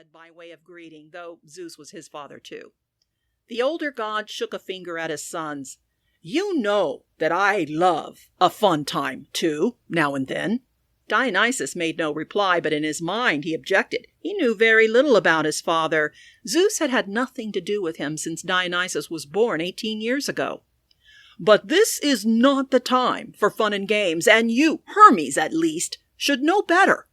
said by way of greeting, though Zeus was his father too. The older god shook a finger at his sons. You know that I love a fun time, too, now and then. Dionysus made no reply, but in his mind he objected. He knew very little about his father. Zeus had had nothing to do with him since Dionysus was born 18 years ago. But this is not the time for fun and games, and you, Hermes at least, should know better.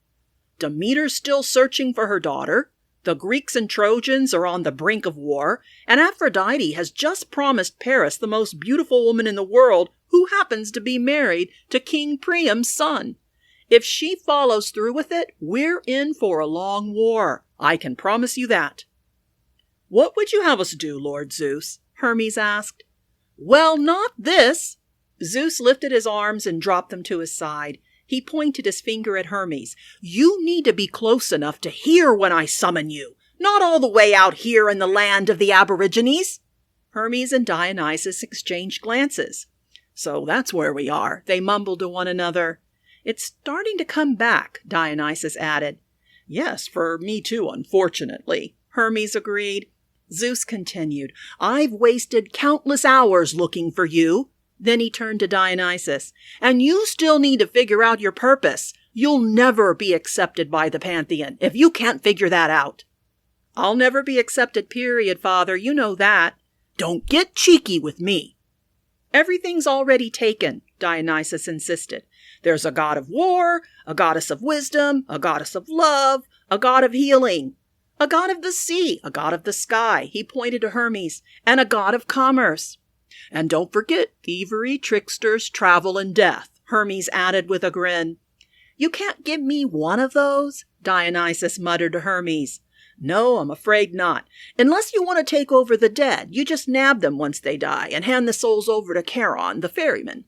Demeter's still searching for her daughter. The Greeks and Trojans are on the brink of war, and Aphrodite has just promised Paris the most beautiful woman in the world, who happens to be married to King Priam's son. If she follows through with it, we're in for a long war. I can promise you that. What would you have us do, Lord Zeus? Hermes asked. Well, not this. Zeus lifted his arms and dropped them to his side. He pointed his finger at Hermes. You need to be close enough to hear when I summon you, not all the way out here in the land of the Aborigines. Hermes and Dionysus exchanged glances. So that's where we are, they mumbled to one another. It's starting to come back, Dionysus added. Yes, for me too, unfortunately, Hermes agreed. Zeus continued, I've wasted countless hours looking for you. Then he turned to Dionysus. And you still need to figure out your purpose. You'll never be accepted by the Pantheon if you can't figure that out. I'll never be accepted, period, Father. You know that. Don't get cheeky with me. Everything's already taken, Dionysus insisted. There's a god of war, a goddess of wisdom, a goddess of love, a god of healing, a god of the sea, a god of the sky, he pointed to Hermes, and a god of commerce. And don't forget thievery, tricksters, travel, and death, Hermes added with a grin. You can't give me one of those, Dionysus muttered to Hermes. No, I'm afraid not. Unless you want to take over the dead, you just nab them once they die and hand the souls over to Charon, the ferryman.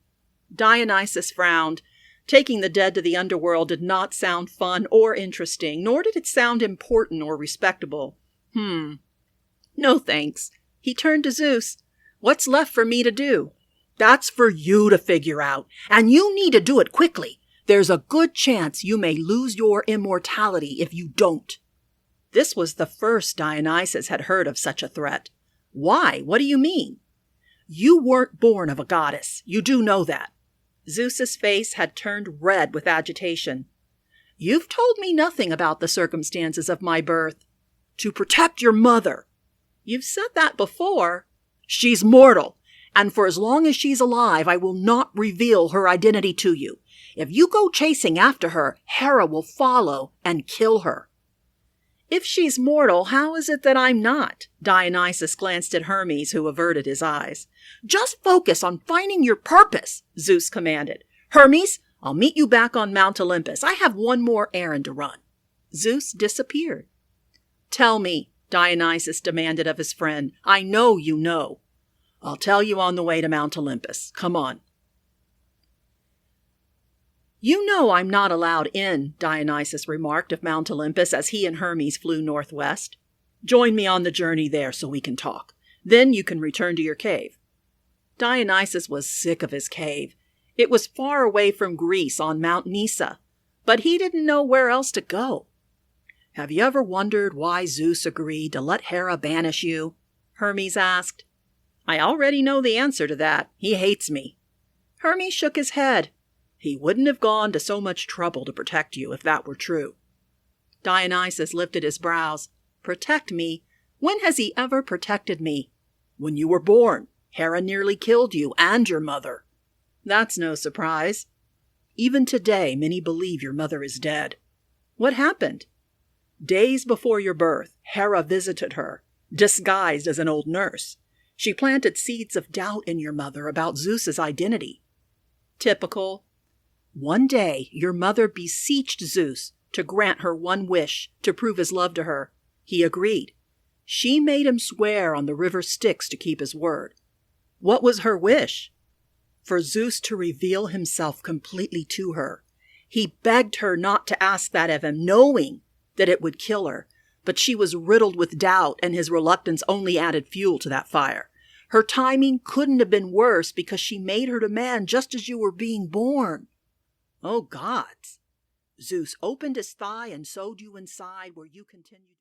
Dionysus frowned. Taking the dead to the underworld did not sound fun or interesting, nor did it sound important or respectable. No thanks. He turned to Zeus. What's left for me to do? That's for you to figure out, and you need to do it quickly. There's a good chance you may lose your immortality if you don't. This was the first Dionysus had heard of such a threat. Why? What do you mean? You weren't born of a goddess. You do know that. Zeus's face had turned red with agitation. You've told me nothing about the circumstances of my birth. To protect your mother. You've said that before. She's mortal, and for as long as she's alive, I will not reveal her identity to you. If you go chasing after her, Hera will follow and kill her. If she's mortal, how is it that I'm not? Dionysus glanced at Hermes, who averted his eyes. Just focus on finding your purpose, Zeus commanded. Hermes, I'll meet you back on Mount Olympus. I have one more errand to run. Zeus disappeared. Tell me, Dionysus demanded of his friend. I know you know. I'll tell you on the way to Mount Olympus. Come on. You know I'm not allowed in, Dionysus remarked of Mount Olympus as he and Hermes flew northwest. Join me on the journey there so we can talk. Then you can return to your cave. Dionysus was sick of his cave. It was far away from Greece on Mount Nysa, but he didn't know where else to go. Have you ever wondered why Zeus agreed to let Hera banish you? Hermes asked. I already know the answer to that. He hates me. Hermes shook his head. He wouldn't have gone to so much trouble to protect you if that were true. Dionysus lifted his brows. Protect me? When has he ever protected me? When you were born, Hera nearly killed you and your mother. That's no surprise. Even today, many believe your mother is dead. What happened? Days before your birth, Hera visited her, disguised as an old nurse. She planted seeds of doubt in your mother about Zeus's identity. Typical. One day, your mother beseeched Zeus to grant her one wish to prove his love to her. He agreed. She made him swear on the river Styx to keep his word. What was her wish? For Zeus to reveal himself completely to her. He begged her not to ask that of him, knowing that it would kill her, but she was riddled with doubt, and his reluctance only added fuel to that fire. Her timing couldn't have been worse because she made her demand just as you were being born. Oh, gods! Zeus opened his thigh and sewed you inside where you continued.